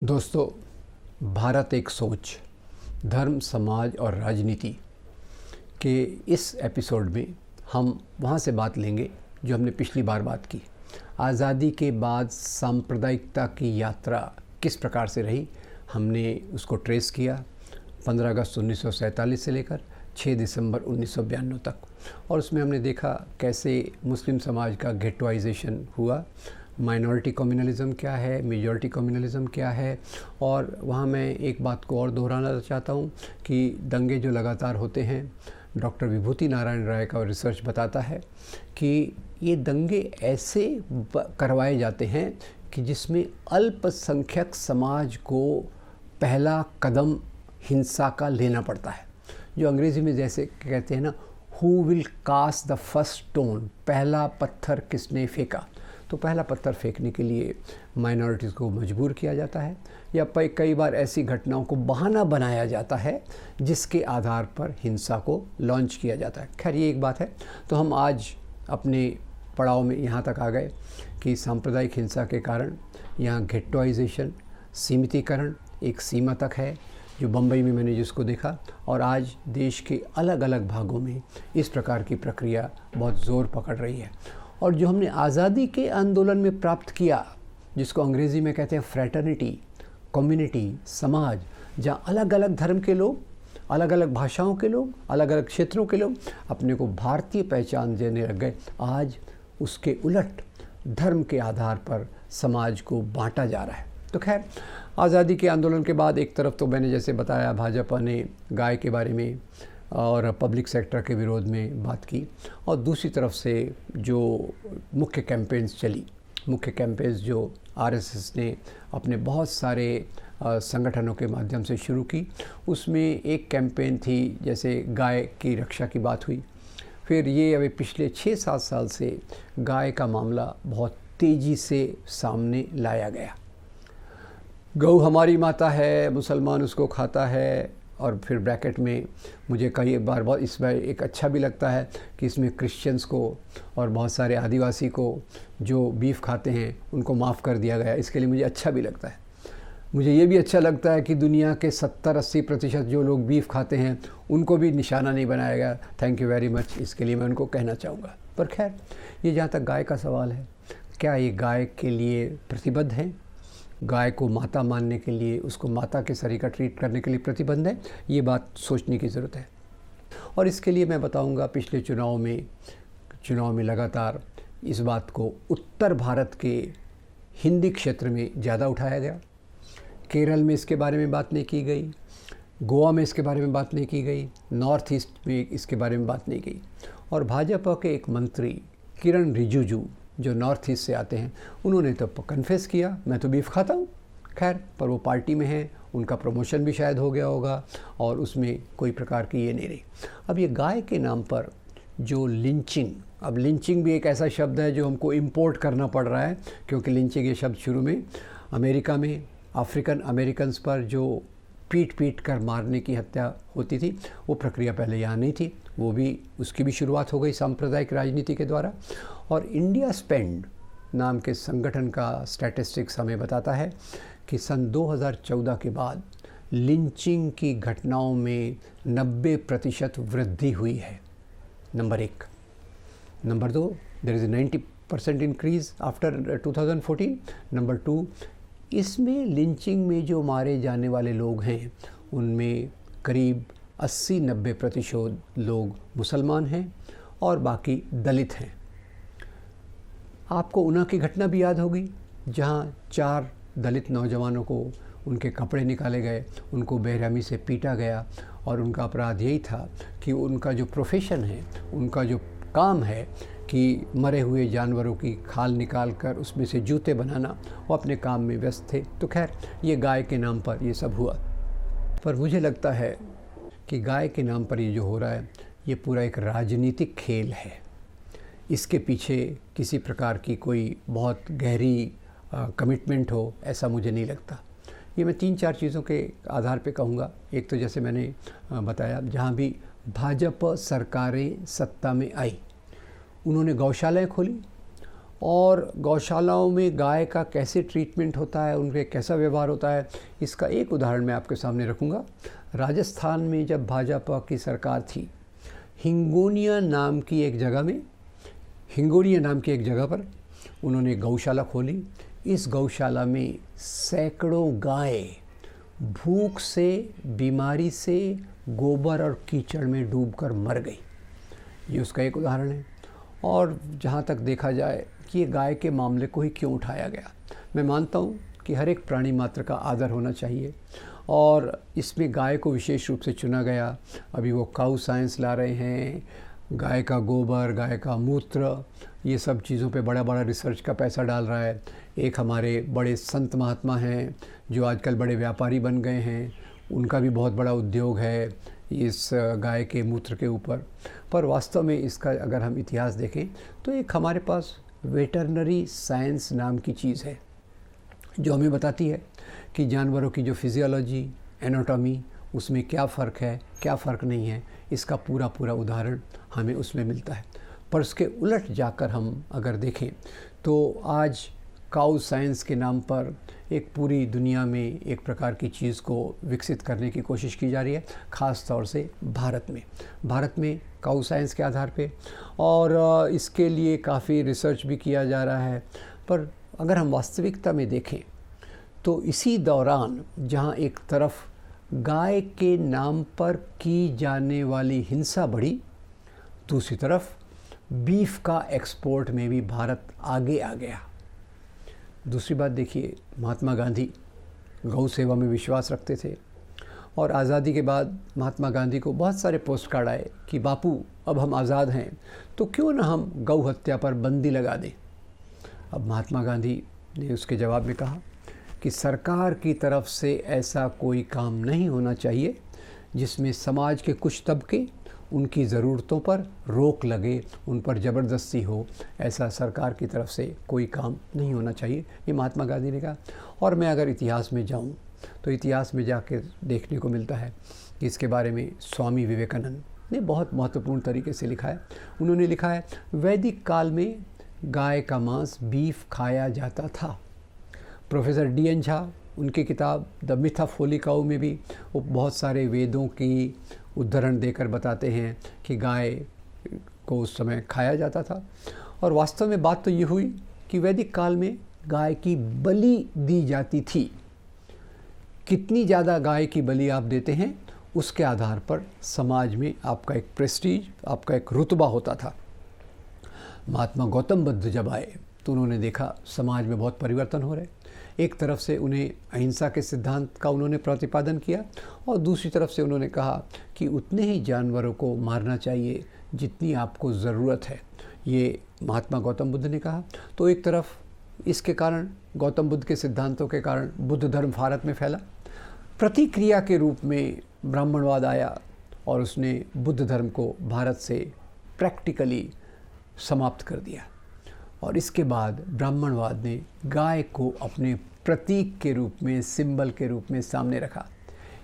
दोस्तों, भारत एक सोच, धर्म, समाज और राजनीति के इस एपिसोड में हम वहाँ से बात लेंगे जो हमने पिछली बार बात की। आज़ादी के बाद सांप्रदायिकता की यात्रा किस प्रकार से रही, हमने उसको ट्रेस किया 15 अगस्त 1947 से लेकर 6 दिसंबर 1992 तक। और उसमें हमने देखा कैसे मुस्लिम समाज का गेटवाइजेशन हुआ, माइनॉरिटी कम्युनलिज़म क्या है, मेजॉरिटी कम्युनलिज़म क्या है। और वहाँ मैं एक बात को और दोहराना चाहता हूँ कि दंगे जो लगातार होते हैं, डॉक्टर विभूति नारायण राय का रिसर्च बताता है कि ये दंगे ऐसे करवाए जाते हैं कि जिसमें अल्पसंख्यक समाज को पहला कदम हिंसा का लेना पड़ता है। जो अंग्रेज़ी में जैसे कहते हैं ना, who will cast the first stone, पहला पत्थर किसने फेंका। तो पहला पत्थर फेंकने के लिए माइनॉरिटीज़ को मजबूर किया जाता है या कई बार ऐसी घटनाओं को बहाना बनाया जाता है जिसके आधार पर हिंसा को लॉन्च किया जाता है। खैर, ये एक बात है। तो हम आज अपने पड़ाव में यहाँ तक आ गए कि सांप्रदायिक हिंसा के कारण यहाँ गेटवाइजेशन, सीमितीकरण एक सीमा तक है, जो बम्बई में मैंने जिसको देखा, और आज देश के अलग अलग भागों में इस प्रकार की प्रक्रिया बहुत ज़ोर पकड़ रही है। और जो हमने आज़ादी के आंदोलन में प्राप्त किया, जिसको अंग्रेज़ी में कहते हैं फ्रैटर्निटी, कम्युनिटी, समाज, जहाँ अलग अलग धर्म के लोग, अलग अलग भाषाओं के लोग, अलग अलग क्षेत्रों के लोग अपने को भारतीय पहचान देने लग गए, आज उसके उलट धर्म के आधार पर समाज को बांटा जा रहा है। तो खैर, आज़ादी के आंदोलन के बाद एक तरफ तो मैंने जैसे बताया, भाजपा ने गाय के बारे में और पब्लिक सेक्टर के विरोध में बात की, और दूसरी तरफ से जो मुख्य कैंपेन्स चली, मुख्य कैंपेन्स जो आरएसएस ने अपने बहुत सारे संगठनों के माध्यम से शुरू की, उसमें एक कैंपेन थी जैसे गाय की रक्षा की बात हुई। फिर ये अभी पिछले 6-7 साल से गाय का मामला बहुत तेज़ी से सामने लाया गया। गौ हमारी माता है, मुसलमान उसको खाता है, और फिर ब्रैकेट में मुझे कई बार बहुत इसमें एक अच्छा भी लगता है कि इसमें क्रिश्चियंस को और बहुत सारे आदिवासी को जो बीफ खाते हैं उनको माफ़ कर दिया गया। इसके लिए मुझे अच्छा भी लगता है। मुझे ये भी अच्छा लगता है कि दुनिया के 70-80% जो लोग बीफ खाते हैं उनको भी निशाना नहीं बनाया गया। थैंक यू वेरी मच, इसके लिए मैं उनको कहना चाहूँगा। पर खैर, ये जहाँ तक गाय का सवाल है, क्या ये गाय के लिए प्रतिबद्ध हैं? गाय को माता मानने के लिए, उसको माता के सरीका ट्रीट करने के लिए प्रतिबंध है? ये बात सोचने की ज़रूरत है। और इसके लिए मैं बताऊंगा, पिछले चुनाव में लगातार इस बात को उत्तर भारत के हिंदी क्षेत्र में ज़्यादा उठाया गया। केरल में इसके बारे में बात नहीं की गई, गोवा में इसके बारे में बात नहीं की गई, नॉर्थ ईस्ट में इसके बारे में बात नहीं की। और भाजपा के एक मंत्री किरण रिजिजू जो नॉर्थ ईस्ट से आते हैं, उन्होंने तो कन्फेस किया, मैं तो बीफ खाता हूँ। खैर, पर वो पार्टी में है, उनका प्रमोशन भी शायद हो गया होगा और उसमें कोई प्रकार की ये नहीं रही। अब ये गाय के नाम पर जो लिंचिंग, अब लिंचिंग भी एक ऐसा शब्द है जो हमको इम्पोर्ट करना पड़ रहा है, क्योंकि लिंचिंग ये शब्द शुरू में अमेरिका में अफ्रीकन अमेरिकन्स पर जो पीट कर मारने की हत्या होती थी, वो प्रक्रिया पहले यहाँ नहीं थी। वो भी, उसकी भी शुरुआत हो गई सांप्रदायिक राजनीति के द्वारा। और इंडिया स्पेंड नाम के संगठन का स्टैटिस्टिक्स हमें बताता है कि सन 2014 के बाद लिंचिंग की घटनाओं में 90% वृद्धि हुई है। Number 1। Number 2, there is 90% increase after 2014। Number 2, इसमें लिंचिंग में जो मारे जाने वाले लोग हैं उनमें करीब 80-90% लोग मुसलमान हैं और बाकी दलित हैं। आपको ऊना की घटना भी याद होगी, जहां 4 दलित नौजवानों को उनके कपड़े निकाले गए, उनको बेरहमी से पीटा गया, और उनका अपराध यही था कि उनका जो प्रोफेशन है, उनका जो काम है कि मरे हुए जानवरों की खाल निकाल कर उसमें से जूते बनाना, वो अपने काम में व्यस्त थे। तो खैर, ये गाय के नाम पर ये सब हुआ। पर मुझे लगता है कि गाय के नाम पर ये जो हो रहा है, ये पूरा एक राजनीतिक खेल है। इसके पीछे किसी प्रकार की कोई बहुत गहरी कमिटमेंट हो, ऐसा मुझे नहीं लगता। ये मैं 3-4 चीज़ों के आधार पे कहूँगा। एक तो जैसे मैंने बताया, जहाँ भी भाजपा सरकारें सत्ता में आई, उन्होंने गौशालाएँ खोली और गौशालाओं में गाय का कैसे ट्रीटमेंट होता है, उनके कैसा व्यवहार होता है, इसका एक उदाहरण मैं आपके सामने रखूँगा। राजस्थान में जब भाजपा की सरकार थी, हिंगोनिया नाम की एक जगह पर उन्होंने गौशाला खोली। इस गौशाला में सैकड़ों गाय भूख से, बीमारी से, गोबर और कीचड़ में डूबकर मर गई। ये उसका एक उदाहरण है। और जहाँ तक देखा जाए कि ये गाय के मामले को ही क्यों उठाया गया, मैं मानता हूँ कि हर एक प्राणी मात्र का आदर होना चाहिए और इसमें गाय को विशेष रूप से चुना गया। अभी वो काऊ साइंस ला रहे हैं, गाय का गोबर, गाय का मूत्र, ये सब चीज़ों पे बड़ा बड़ा रिसर्च का पैसा डाल रहा है। एक हमारे बड़े संत महात्मा हैं जो आजकल बड़े व्यापारी बन गए हैं, उनका भी बहुत बड़ा उद्योग है इस गाय के मूत्र के ऊपर। पर वास्तव में इसका अगर हम इतिहास देखें तो एक हमारे पास वेटरनरी साइंस नाम की चीज़ है जो हमें बताती है कि जानवरों की जो फिजियोलॉजी, एनाटॉमी, उसमें क्या फ़र्क है, क्या फ़र्क नहीं है, इसका पूरा उदाहरण हमें उसमें मिलता है। पर उसके उलट जाकर हम अगर देखें तो आज काउ साइंस के नाम पर एक पूरी दुनिया में एक प्रकार की चीज़ को विकसित करने की कोशिश की जा रही है, ख़ास तौर से भारत में काउ साइंस के आधार पे, और इसके लिए काफ़ी रिसर्च भी किया जा रहा है। पर अगर हम वास्तविकता में देखें तो इसी दौरान जहाँ एक तरफ गाय के नाम पर की जाने वाली हिंसा बढ़ी, दूसरी तरफ बीफ का एक्सपोर्ट में भी भारत आगे आ गया। दूसरी बात देखिए, महात्मा गांधी गौ सेवा में विश्वास रखते थे और आज़ादी के बाद महात्मा गांधी को बहुत सारे पोस्ट कार्ड आए कि बापू अब हम आज़ाद हैं तो क्यों ना हम गौ हत्या पर बंदी लगा दें। अब महात्मा गांधी ने उसके जवाब में कहा कि सरकार की तरफ से ऐसा कोई काम नहीं होना चाहिए जिसमें समाज के कुछ तबके उनकी ज़रूरतों पर रोक लगे, उन पर ज़बरदस्ती हो, ऐसा सरकार की तरफ से कोई काम नहीं होना चाहिए, ये महात्मा गांधी ने कहा। और मैं अगर इतिहास में जाऊं तो इतिहास में जाकर देखने को मिलता है कि इसके बारे में स्वामी विवेकानंद ने बहुत महत्वपूर्ण तरीके से लिखा है। उन्होंने लिखा है, वैदिक काल में गाय का मांस, बीफ खाया जाता था। Professor DN. झा, उनकी किताब द मिथ ऑफ होली काऊ में भी वो बहुत सारे वेदों की उदाहरण देकर बताते हैं कि गाय को उस समय खाया जाता था। और वास्तव में बात तो ये हुई कि वैदिक काल में गाय की बलि दी जाती थी। कितनी ज़्यादा गाय की बलि आप देते हैं उसके आधार पर समाज में आपका एक प्रेस्टीज, आपका एक रुतबा होता था। महात्मा गौतम बुद्ध जब आए तो उन्होंने देखा समाज में बहुत परिवर्तन हो रहे। एक तरफ से उन्हें अहिंसा के सिद्धांत का उन्होंने प्रतिपादन किया और दूसरी तरफ से उन्होंने कहा कि उतने ही जानवरों को मारना चाहिए जितनी आपको ज़रूरत है, ये महात्मा गौतम बुद्ध ने कहा। तो एक तरफ इसके कारण, गौतम बुद्ध के सिद्धांतों के कारण बुद्ध धर्म भारत में फैला। प्रतिक्रिया के रूप में ब्राह्मणवाद आया और उसने बुद्ध धर्म को भारत से प्रैक्टिकली समाप्त कर दिया। और इसके बाद ब्राह्मणवाद ने गाय को अपने प्रतीक के रूप में, सिंबल के रूप में सामने रखा।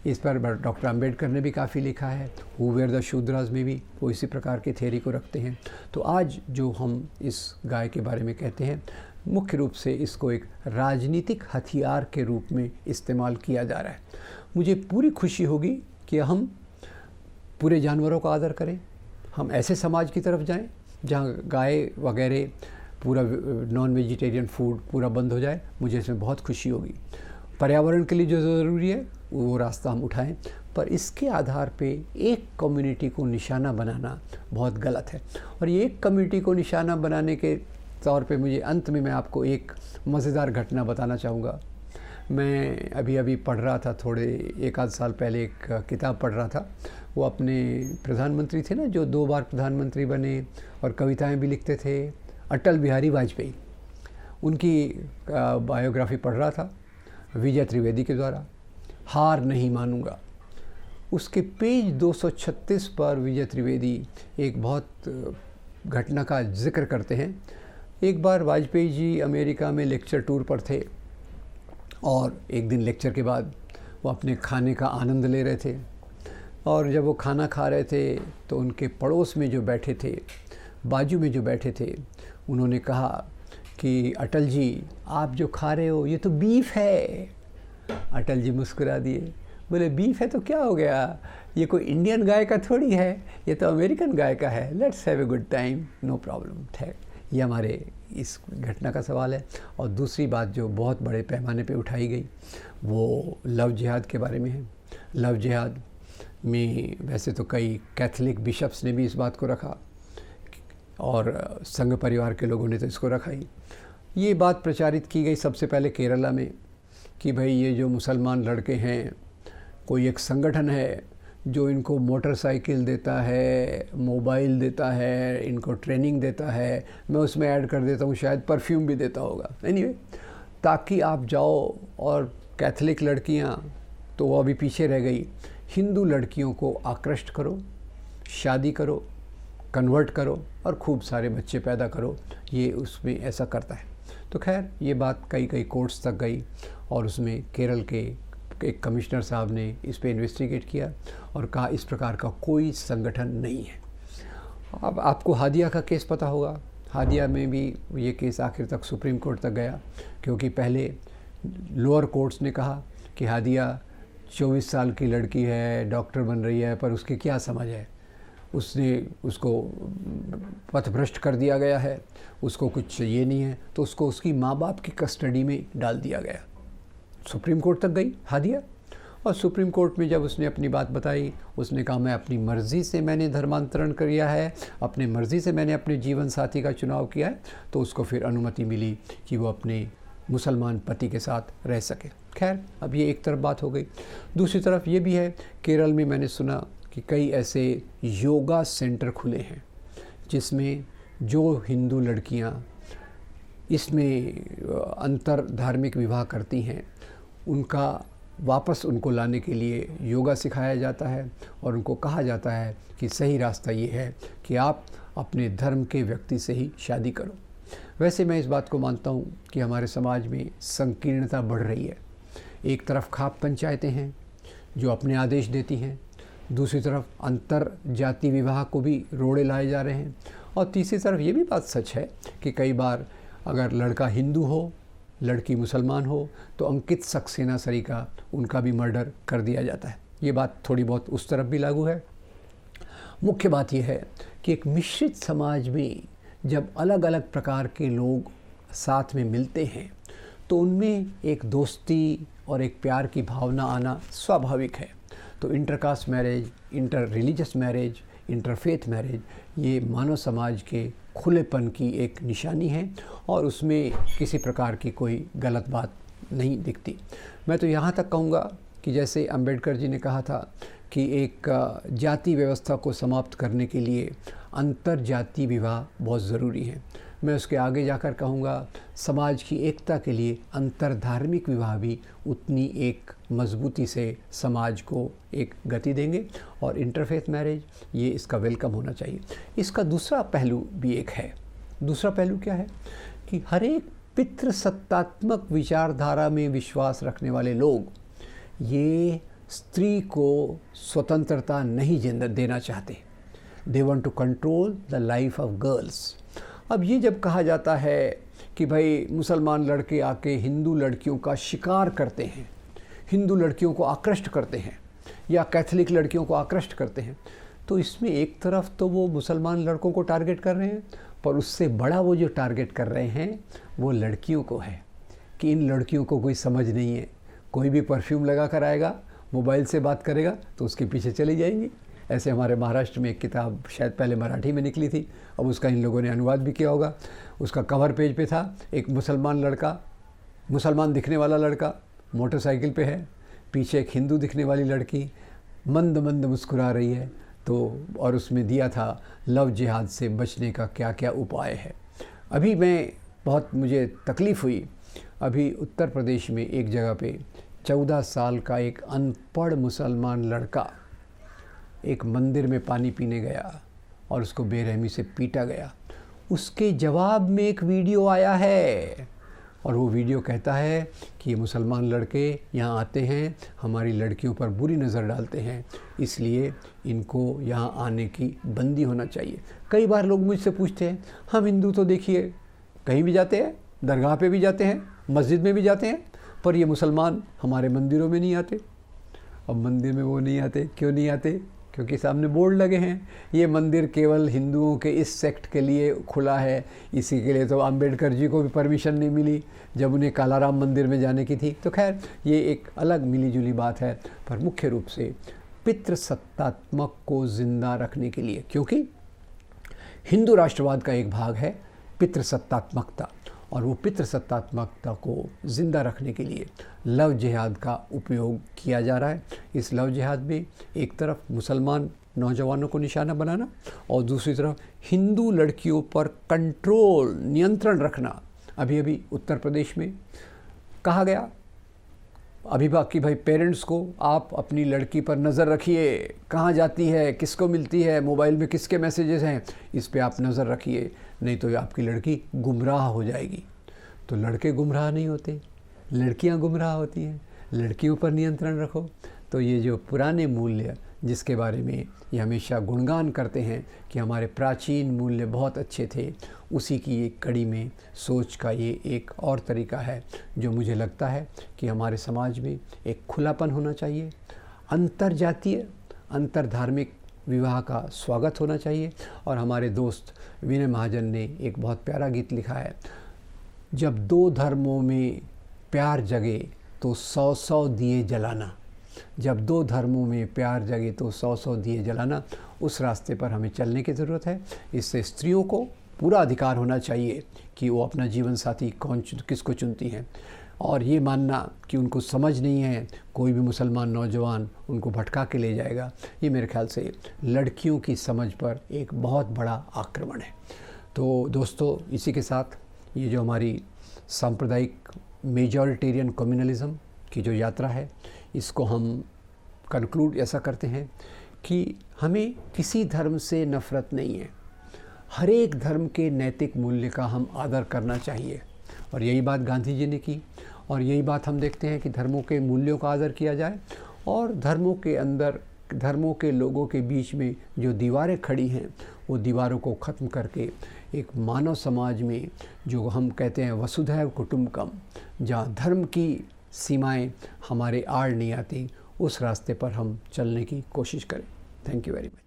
इस पर डॉक्टर अंबेडकर ने भी काफ़ी लिखा है। हु वेयर द शूद्रास में भी वो इसी प्रकार की थ्योरी को रखते हैं। तो आज जो हम इस गाय के बारे में कहते हैं, मुख्य रूप से इसको एक राजनीतिक हथियार के रूप में इस्तेमाल किया जा रहा है। मुझे पूरी खुशी होगी कि हम पूरे जानवरों का आदर करें, हम ऐसे समाज की तरफ जाएं जहाँ गाय वगैरह, पूरा नॉन वेजिटेरियन फूड पूरा बंद हो जाए। मुझे इसमें बहुत खुशी होगी। पर्यावरण के लिए जो ज़रूरी है वो रास्ता हम उठाएं, पर इसके आधार पे एक कम्युनिटी को निशाना बनाना बहुत गलत है। और ये एक कम्युनिटी को निशाना बनाने के तौर पे मुझे अंत में मैं आपको एक मज़ेदार घटना बताना चाहूँगा। मैं अभी पढ़ रहा था, थोड़े एक आध साल पहले एक किताब पढ़ रहा था। वो अपने प्रधानमंत्री थे ना, जो 2 बार प्रधानमंत्री बने और कविताएं भी लिखते थे, अटल बिहारी वाजपेयी, उनकी बायोग्राफी पढ़ रहा था विजय त्रिवेदी के द्वारा, हार नहीं मानूंगा। उसके पेज 236 पर विजय त्रिवेदी एक बहुत घटना का जिक्र करते हैं। एक बार वाजपेयी जी अमेरिका में लेक्चर टूर पर थे और एक दिन लेक्चर के बाद वो अपने खाने का आनंद ले रहे थे, और जब वो खाना खा रहे थे तो उनके पड़ोस में जो बैठे थे, बाजू में जो बैठे थे, उन्होंने कहा कि अटल जी आप जो खा रहे हो ये तो बीफ है। अटल जी मुस्कुरा दिए, बोले बीफ है तो क्या हो गया, ये कोई इंडियन गाय का थोड़ी है, ये तो अमेरिकन गाय का है, let's have a good time, no problem. है ये हमारे इस घटना का सवाल है। और दूसरी बात जो बहुत बड़े पैमाने पे उठाई गई वो लव जिहाद के बारे में है। लव जिहाद में वैसे तो कई कैथलिक बिशप्स ने भी इस बात को रखा और संघ परिवार के लोगों ने तो इसको रखा ही। ये बात प्रचारित की गई सबसे पहले केरला में कि भाई ये जो मुसलमान लड़के हैं, कोई एक संगठन है जो इनको मोटरसाइकिल देता है, मोबाइल देता है, इनको ट्रेनिंग देता है, मैं उसमें ऐड कर देता हूँ, शायद परफ्यूम भी देता होगा, एनीवे, ताकि आप जाओ और कैथलिक लड़कियाँ तो वो अभी पीछे रह गई, हिंदू लड़कियों को आकृष्ट करो, शादी करो, कन्वर्ट करो और खूब सारे बच्चे पैदा करो, ये उसमें ऐसा करता है। तो खैर ये बात कई कोर्ट्स तक गई और उसमें केरल के एक कमिश्नर साहब ने इस पे इन्वेस्टिगेट किया और कहा इस प्रकार का कोई संगठन नहीं है। अब आपको हादिया का केस पता होगा, हादिया में भी ये केस आखिर तक सुप्रीम कोर्ट तक गया, क्योंकि पहले लोअर कोर्ट्स ने कहा कि हादिया 24 साल की लड़की है, डॉक्टर बन रही है, पर उसकी क्या समझ है, उसको पथभ्रष्ट कर दिया गया है, उसको कुछ ये नहीं है, तो उसको उसकी माँ बाप की कस्टडी में डाल दिया गया। सुप्रीम कोर्ट तक गई हादिया और सुप्रीम कोर्ट में जब उसने अपनी बात बताई, उसने कहा मैं अपनी मर्ज़ी से मैंने धर्मांतरण किया है, अपनी मर्ज़ी से मैंने अपने जीवन साथी का चुनाव किया है, तो उसको फिर अनुमति मिली कि वो अपने मुसलमान पति के साथ रह सके। खैर अब ये एक तरफ बात हो गई। दूसरी तरफ ये भी है, केरल में मैंने सुना कि कई ऐसे योगा सेंटर खुले हैं जिसमें जो हिंदू लड़कियां इसमें अंतर धार्मिक विवाह करती हैं उनका वापस उनको लाने के लिए योगा सिखाया जाता है और उनको कहा जाता है कि सही रास्ता ये है कि आप अपने धर्म के व्यक्ति से ही शादी करो। वैसे मैं इस बात को मानता हूँ कि हमारे समाज में संकीर्णता बढ़ रही है। एक तरफ खाप पंचायतें हैं जो अपने आदेश देती हैं, दूसरी तरफ अंतर जाति विवाह को भी रोड़े लाए जा रहे हैं, और तीसरी तरफ ये भी बात सच है कि कई बार अगर लड़का हिंदू हो, लड़की मुसलमान हो, तो अंकित सक्सेना सरी का उनका भी मर्डर कर दिया जाता है। ये बात थोड़ी बहुत उस तरफ भी लागू है। मुख्य बात यह है कि एक मिश्रित समाज में जब अलग अलग प्रकार के लोग साथ में मिलते हैं तो उनमें एक दोस्ती और एक प्यार की भावना आना स्वाभाविक है। तो intercaste marriage, inter religious marriage, interfaith marriage, ये मानव समाज के खुलेपन की एक निशानी है और उसमें किसी प्रकार की कोई गलत बात नहीं दिखती। मैं तो यहाँ तक कहूँगा कि जैसे अंबेडकर जी ने कहा था कि एक जाति व्यवस्था को समाप्त करने के लिए अंतर जाति विवाह बहुत ज़रूरी है, मैं उसके आगे जाकर कहूँगा समाज की एकता के लिए अंतर धार्मिक विवाह भी उतनी एक मजबूती से समाज को एक गति देंगे और इंटरफेथ मैरिज ये इसका वेलकम होना चाहिए। इसका दूसरा पहलू भी एक है। दूसरा पहलू क्या है कि हर एक पितृसत्तात्मक विचारधारा में विश्वास रखने वाले लोग ये स्त्री को स्वतंत्रता नहीं देना चाहते। They want to control the life of girls. अब ये जब कहा जाता है कि भाई मुसलमान लड़के आके हिंदू लड़कियों का शिकार करते हैं, हिंदू लड़कियों को आकृष्ट करते हैं या कैथलिक लड़कियों को आकृष्ट करते हैं, तो इसमें एक तरफ तो वो मुसलमान लड़कों को टारगेट कर रहे हैं, पर उससे बड़ा वो जो टारगेट कर रहे हैं वो लड़कियों को है कि इन लड़कियों को कोई समझ नहीं है, कोई भी परफ्यूम लगा कर आएगा, मोबाइल से बात करेगा तो उसके पीछे चली जाएंगी। ऐसे हमारे महाराष्ट्र में एक किताब शायद पहले मराठी में निकली थी, अब उसका इन लोगों ने अनुवाद भी किया होगा। उसका कवर पेज पे था एक मुसलमान लड़का, मुसलमान दिखने वाला लड़का मोटरसाइकिल पे है, पीछे एक हिंदू दिखने वाली लड़की मंद मंद मुस्कुरा रही है, तो और उसमें दिया था लव जिहाद से बचने का क्या क्या उपाय है। अभी मुझे तकलीफ़ हुई, अभी उत्तर प्रदेश में एक जगह पे 14 साल का एक अनपढ़ मुसलमान लड़का एक मंदिर में पानी पीने गया और उसको बेरहमी से पीटा गया। उसके जवाब में एक वीडियो आया है और वो वीडियो कहता है कि ये मुसलमान लड़के यहाँ आते हैं, हमारी लड़कियों पर बुरी नज़र डालते हैं, इसलिए इनको यहाँ आने की बंदी होना चाहिए। कई बार लोग मुझसे पूछते हैं हम हिंदू तो देखिए कहीं भी जाते हैं दरगाह पे भी जाते हैं, मस्जिद में भी जाते हैं, पर ये मुसलमान हमारे मंदिरों में नहीं आते। अब मंदिर में वो नहीं आते, क्यों नहीं आते? क्योंकि सामने बोर्ड लगे हैं, ये मंदिर केवल हिंदुओं के इस सेक्ट के लिए खुला है। इसी के लिए तो अंबेडकर जी को भी परमिशन नहीं मिली जब उन्हें कालाराम मंदिर में जाने की थी। तो खैर ये एक अलग मिली जुली बात है, पर मुख्य रूप से पितृसत्तात्मक को जिंदा रखने के लिए, क्योंकि हिंदू राष्ट्रवाद का एक भाग है पितृसत्तात्मकता, और वो पितृसत्तात्मकता को ज़िंदा रखने के लिए लव जिहाद का उपयोग किया जा रहा है। इस लव जिहाद में एक तरफ मुसलमान नौजवानों को निशाना बनाना और दूसरी तरफ हिंदू लड़कियों पर कंट्रोल, नियंत्रण रखना। अभी अभी उत्तर प्रदेश में कहा गया अभिभावक की भाई पेरेंट्स को, आप अपनी लड़की पर नज़र रखिए, कहाँ जाती है, किसको मिलती है, मोबाइल में किसके मैसेजेस हैं, इस पे आप नज़र रखिए, नहीं तो आपकी लड़की गुमराह हो जाएगी। तो लड़के गुमराह नहीं होते, लड़कियाँ गुमराह होती हैं। लड़कियों पर नियंत्रण रखो। तो ये जो पुराने मूल्य जिसके बारे में ये हमेशा गुणगान करते हैं कि हमारे प्राचीन मूल्य बहुत अच्छे थे, उसी की एक कड़ी में सोच का ये एक और तरीका है जो मुझे लगता है कि हमारे समाज में एक खुलापन होना चाहिए। अंतरजातीय, अंतरधार्मिक विवाह का स्वागत होना चाहिए। और हमारे दोस्त विनय महाजन ने एक बहुत प्यारा गीत लिखा है, जब दो धर्मों में प्यार जगे तो 100-100 दिए जलाना। जब दो धर्मों में प्यार जगे तो 100-100 दिए जलाना। उस रास्ते पर हमें चलने की ज़रूरत है। इससे स्त्रियों को पूरा अधिकार होना चाहिए कि वो अपना जीवन साथी किसको चुनती हैं, और ये मानना कि उनको समझ नहीं है, कोई भी मुसलमान नौजवान उनको भटका के ले जाएगा, ये मेरे ख्याल से लड़कियों की समझ पर एक बहुत बड़ा आक्रमण है। तो दोस्तों, इसी के साथ ये जो हमारी सांप्रदायिक मेजॉरिटेरियन कम्युनलिज्म की जो यात्रा है, इसको हम कंक्लूड ऐसा करते हैं कि हमें किसी धर्म से नफ़रत नहीं है। हर एक धर्म के नैतिक मूल्य का हम आदर करना चाहिए, और यही बात गांधी जी ने की, और यही बात हम देखते हैं कि धर्मों के मूल्यों का आदर किया जाए, और धर्मों के अंदर, धर्मों के लोगों के बीच में जो दीवारें खड़ी हैं, वो दीवारों को ख़त्म करके एक मानव समाज में, जो हम कहते हैं वसुधैव कुटुम्बकम, जहाँ धर्म की सीमाएं हमारे आड़ नहीं आती, उस रास्ते पर हम चलने की कोशिश करें। Thank you very much.